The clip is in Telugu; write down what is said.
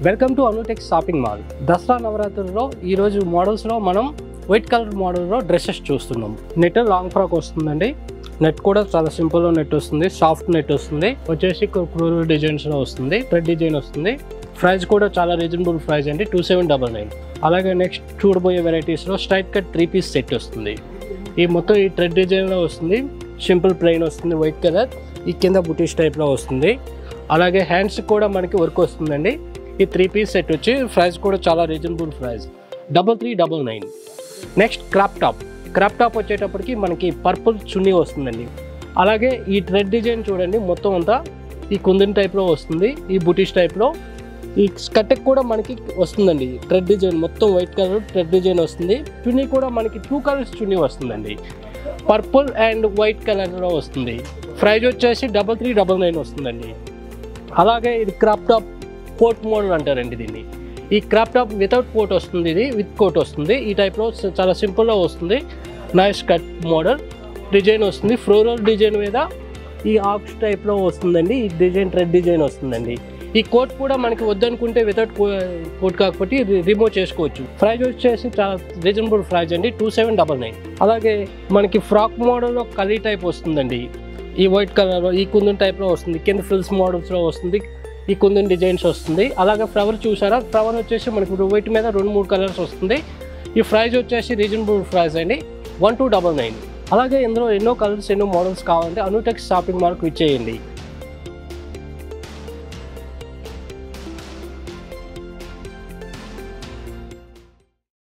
Welcome to Anutex shopping mall. Dasara నవరాత్రుల్లో ఈరోజు మోడల్స్లో మనం వైట్ కలర్ మోడల్లో డ్రెస్సెస్ చూస్తున్నాం. నెట్ లాంగ్ ఫ్రాక్ వస్తుందండి. నెట్ కూడా చాలా సింపుల్ నెట్ వస్తుంది, సాఫ్ట్ నెట్ వస్తుంది, వచ్చేసి క్రూరల్ డిజైన్స్లో వస్తుంది, థ్రెడ్ డిజైన్ వస్తుంది. ప్రైస్ కూడా చాలా రీజనబుల్ ప్రైస్ అండి, 2799. అలాగే నెక్స్ట్ చూడబోయే వెరైటీస్లో స్ట్రైట్ కట్ 3 పీస్ సెట్ వస్తుంది. ఈ మొత్తం ఈ థ్రెడ్ డిజైన్లో వస్తుంది, సింపుల్ ప్లెయిన్ వస్తుంది, వైట్ కలర్, ఈ కింద బుటీస్ టైప్లో వస్తుంది. అలాగే హ్యాండ్స్ కూడా మనకి వర్క్ వస్తుందండి. ఈ 3 పీస్ సెట్ వచ్చి ప్రైస్ కూడా చాలా reasonable price, 3399. Next crop top వచ్చేటప్పటికి మనకి పర్పుల్ చున్నీ వస్తుందండి. అలాగే ఈ థ్రెడ్ డిజైన్ చూడండి, మొత్తం అంతా ఈ కుందన్ టైప్లో వస్తుంది, ఈ బుటీస్ టైప్లో. ఈ స్కర్ట్కి కూడా మనకి వస్తుందండి థ్రెడ్ డిజైన్, మొత్తం వైట్ కలర్ థ్రెడ్ డిజైన్ వస్తుంది. చున్నీ కూడా మనకి 2 కలర్స్ చున్నీ వస్తుందండి, పర్పుల్ అండ్ వైట్ కలర్లో వస్తుంది. ప్రైస్ వచ్చేసి 3399 వస్తుందండి. అలాగే ఇది క్రాప్ టాప్ కోట్ మోడల్ అంటారండి దీన్ని. ఈ క్రాప్ టాప్ వితౌట్ కోట్ వస్తుంది, ఇది విత్ కోట్ వస్తుంది. ఈ టైప్లో చాలా సింపుల్గా వస్తుంది. నైస్ కట్ మోడల్ డిజైన్ వస్తుంది, ఫ్లోరల్ డిజైన్ మీద ఈ ఆక్స్ టైప్లో వస్తుందండి. ఈ డిజైన్ థ్రెడ్ డిజైన్ వస్తుందండి. ఈ కోట్ కూడా మనకి వద్దనుకుంటే వితౌట్ కోట్ కాకపోతే రిమూవ్ చేసుకోవచ్చు. ప్రైస్ వచ్చేసి చాలా రీజనబుల్ ప్రైస్ అండి, 2799. అలాగే మనకి ఫ్రాక్ మోడల్లో కలీ టైప్ వస్తుందండి. ఈ వైట్ కలర్లో ఈ కుందన్ టైప్లో వస్తుంది, కింద ఫ్రిల్స్ మోడల్స్లో వస్తుంది, ఈ కుందన్ డిజైన్స్ వస్తుంది. అలాగే ఫ్లవర్ చూసారా, ఫ్లవర్ వచ్చేసి మనకి వైట్ మీద 2-3 కలర్స్ వస్తుంది. ఈ ప్రైస్ వచ్చేసి రీజనబుల్ ప్రైస్ అండి, 1299. అలాగే ఇందులో ఎన్నో కలర్స్ ఎన్నో మోడల్స్ కావాలంటే అనుటెక్స్ షాపింగ్ మాల్కి విచ్చేయండి.